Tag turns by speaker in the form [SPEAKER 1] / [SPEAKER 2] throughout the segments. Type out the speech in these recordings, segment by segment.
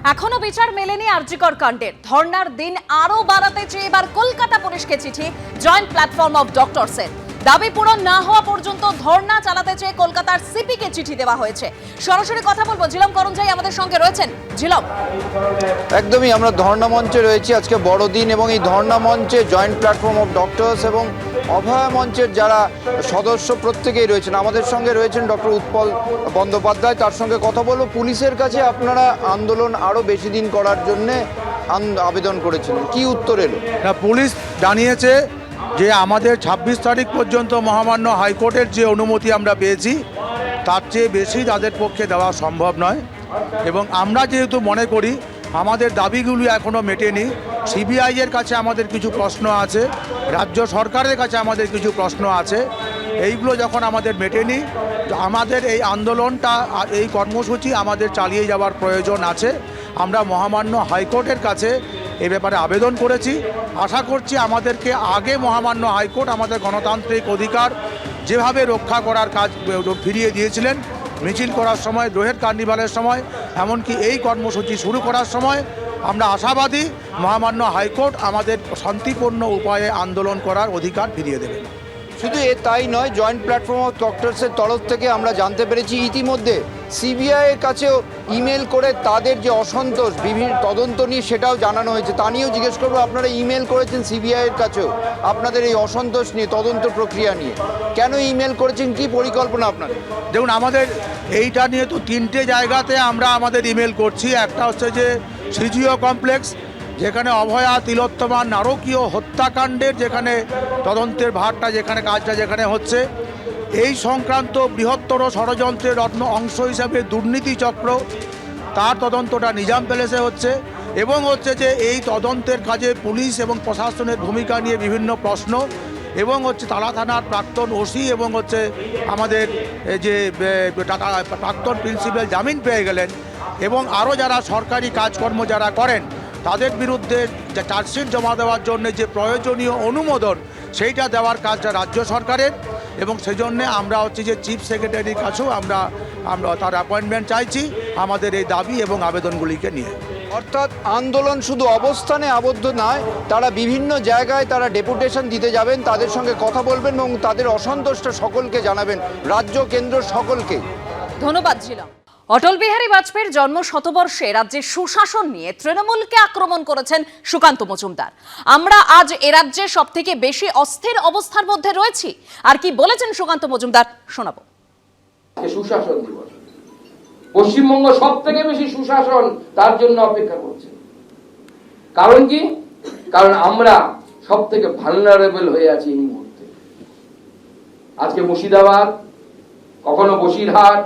[SPEAKER 1] এখনো বিচার মেলেনি আরজিকর কাণ্ডের। ধর্নার দিন আরো বাড়াতে চেয়ে এবার কলকাতা পুলিশকে চিঠি জয়েন্ট প্ল্যাটফর্ম অফ ডক্টরসের। দাবি পূরণ না হওয়া পর্যন্ত ধর্না চালাতে চেয়ে কলকাতার সিপিকে চিঠি দেওয়া হয়েছে। সরাসরি কথা বলবো, ঝিলম করঞ্জাই আমাদের সঙ্গে রয়েছেন। ঝিলম,
[SPEAKER 2] একদমই আমরা ধর্ণা মঞ্চে রয়েছি। আজকে বড়দিন এবং এই ধর্ণা মঞ্চে জয়েন্ট প্ল্যাটফর্ম অফ ডক্টরস এবং অভয়া মঞ্চের যারা সদস্য প্রত্যেকেই রয়েছেন। আমাদের সঙ্গে রয়েছেন ডক্টর উৎপল বন্দ্যোপাধ্যায়, তার সঙ্গে কথা বলবো। পুলিশের কাছে আপনারা আন্দোলন আরও বেশি দিন করার জন্যে আবেদন করেছিলেন, কি উত্তর এলো?
[SPEAKER 3] না, পুলিশ জানিয়েছে যে আমাদের ২৬ তারিখ পর্যন্ত মহামান্য হাইকোর্টের যে অনুমতি আমরা পেয়েছি তার চেয়ে বেশি তাদের পক্ষে দেওয়া সম্ভব নয়। এবং আমরা যেহেতু মনে করি আমাদের দাবিগুলি এখনও মেটেনি, সিবিআইয়ের কাছে আমাদের কিছু প্রশ্ন আছে, রাজ্য সরকারের কাছে আমাদের কিছু প্রশ্ন আছে, এইগুলো যখন আমাদের মেটেনি, আমাদের এই আন্দোলনটা, এই কর্মসূচি আমাদের চালিয়ে যাওয়ার প্রয়োজন আছে। আমরা মহামান্য হাইকোর্টের কাছে এ ব্যাপারে আবেদন করেছি। আশা করছি আমাদেরকে আগে মহামান্য হাইকোর্ট আমাদের গণতান্ত্রিক অধিকার যেভাবে রক্ষা করার কাজ ফিরিয়ে দিয়েছিলেন, মিছিল করার সময়, রোহেট কার্নিভালের সময়, এমনকি এই কর্মসূচি শুরু করার সময়, আমরা আশাবাদী মহামান্য হাইকোর্ট আমাদের শান্তিপূর্ণ উপায়ে আন্দোলন করার অধিকার ফিরিয়ে দেবেন।
[SPEAKER 2] শুধু তাই নয়, জয়েন্ট প্ল্যাটফর্ম অফ ডক্টরসের তরফ থেকে আমরা জানতে পেরেছি ইতিমধ্যে সিবিআইয়ের কাছেও ইমেল করে তাদের যে অসন্তোষ বিভিন্ন তদন্ত নিয়ে সেটাও জানানো হয়েছে। তা নিয়েও জিজ্ঞেস করবো, আপনারা ইমেল করেছেন সিবিআইয়ের কাছেও আপনাদের এই অসন্তোষ নিয়ে, তদন্ত প্রক্রিয়া নিয়ে, কেন ইমেল করেছেন, কি পরিকল্পনা আপনাদের?
[SPEAKER 3] দেখুন, আমাদের এইটা নিয়ে তো 3টে জায়গাতে আমরা আমাদের ইমেল করছি। একটা হচ্ছে যে সিজিও কমপ্লেক্স, যেখানে অভয়া তিলোত্তমা নারকীয় হত্যাকাণ্ডের যেখানে তদন্তের ভারটা, যেখানে কাজটা যেখানে হচ্ছে, এই সংক্রান্ত বৃহত্তর ষড়যন্ত্রের অংশ হিসাবে দুর্নীতি চক্র, তার তদন্তটা নিজাম প্যালেসে হচ্ছে। এবং হচ্ছে যে এই তদন্তের কাজে পুলিশ এবং প্রশাসনের ভূমিকা নিয়ে বিভিন্ন প্রশ্ন, এবং হচ্ছে তালা থানার প্রাক্তন ওসি এবং হচ্ছে আমাদের যে প্রাক্তন প্রিন্সিপাল জামিন পেয়ে গেলেন, এবং আরও যারা সরকারি কাজকর্ম যারা করেন তাদের বিরুদ্ধে যে চার্জশিট জমা দেওয়ার জন্য যে প্রয়োজনীয় অনুমোদন, সেইটা দেওয়ার কাজটা রাজ্য সরকারের। এবং সেজন্যে আমরা হচ্ছে যে চিফ সেক্রেটারির কাছেও আমরা তার অ্যাপয়েন্টমেন্ট চাইছি আমাদের এই দাবি এবং আবেদনগুলিকে নিয়ে।
[SPEAKER 2] অর্থাৎ আন্দোলন শুধু অবস্থানে আবদ্ধ নয়, তারা বিভিন্ন জায়গায় তারা ডেপুটেশন দিতে যাবেন, তাদের সঙ্গে কথা বলবেন এবং তাদের অসন্তোষটা সকলকে জানাবেন, রাজ্য কেন্দ্র সকলকে।
[SPEAKER 1] ধন্যবাদ ঝিলম। অটল বিহারী বাজপেয়ীর জন্ম শতবর্ষে রাজ্যের সুশাসন নিয়ে তৃণমূলকে আক্রমণ করেছেন সুকান্ত মজুমদার। আমরা আজ এ রাজ্যে সব থেকে বেশি অস্থির অবস্থার মধ্যে রয়েছি। আর কি বলেছেন সুকান্ত মজুমদার, শোনাবো।
[SPEAKER 4] সুশাসন দিবস, পশ্চিমবঙ্গ সব থেকে বেশি সুশাসন তার জন্য অপেক্ষা করছে। কারণ কি? কারণ আমরা সব থেকে ভালনারেবল হয়ে আছি এই মুহূর্তে। আজকে মুর্শিদাবাদ, কখনো বসিরহাট,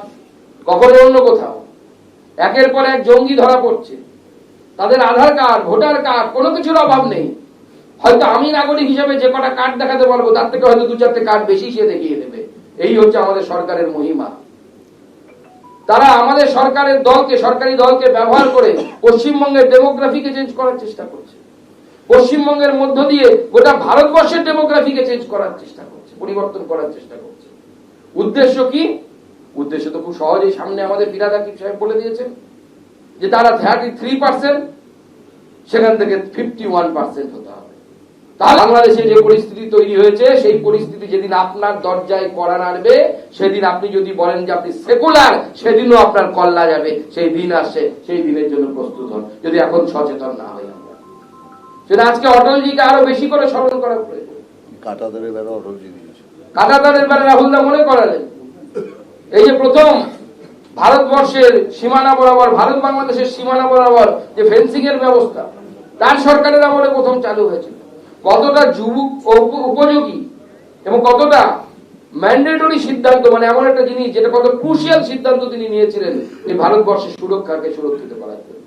[SPEAKER 4] কখনো অন্য কোথাও একের পর এক জঙ্গি ধরা পড়ছে। তাদের আধার কার্ড, ভোটার কার্ড, কোনো কিছুর অভাব নেই। হয়তো আমি নাগরিক হিসেবে যে কটা কার্ড দেখাতে পারবো তার থেকে হয়তো 2-4টে কার্ড বেশি সে দেখিয়ে দেবে। এই হচ্ছে আমাদের সরকারের মহিমা। তারা আমাদের সরকারের দলকে, সরকারি দলকে ব্যবহার করে পশ্চিমবঙ্গের ডেমোগ্রাফিকে চেঞ্জ করার চেষ্টা করছে। পশ্চিমবঙ্গের মধ্য দিয়ে গোটা ভারতবর্ষের ডেমোগ্রাফিকে চেঞ্জ করার চেষ্টা করছে, পরিবর্তন করার চেষ্টা করছে। উদ্দেশ্য কি? উদ্দেশ্য তো খুব সহজেই সামনে আমাদের ফিরাদ হাকিম সাহেব বলে দিয়েছেন যে তারা 33%, সেখান থেকে 51% হতে হবে। তাহলে বাংলাদেশে যে পরিস্থিতি তৈরি হয়েছে, সেই পরিস্থিতি যেদিন আপনার দরজায় কড়া নাড়বে, সেদিন আপনি যদি বলেন যে আপনি সেকুলার, সেদিনও আপনার কল্লা যাবে। সেই দিন আসে, সেই দিনের জন্য প্রস্তুত হন, যদি এখন সচেতন না হই আমরা। সেটা আজকে অটলজিকে আরো বেশি করে স্মরণ করার প্রয়োজন।
[SPEAKER 5] কাঁটাতারের বেলা অটলজি দিয়েছে,
[SPEAKER 4] কাঁটাতারের বেলা রাহুলদা মনে করালেন। এই যে প্রথম ভারতবর্ষের সীমানা বরাবর, ভারত বাংলাদেশের সীমানা বরাবর যে ফেন্সিং এর ব্যবস্থা, তার সরকারের আমলে প্রথম চালু হয়েছিল। কতটা যুবক উপযোগী এবং কতটা ম্যান্ডেটরি সিদ্ধান্ত, মানে এমন একটা জিনিস যেটা কত ক্রুশিয়াল সিদ্ধান্ত তিনি নিয়েছিলেন এই ভারতবর্ষের সুরক্ষাকে সুরক্ষিত করার জন্য।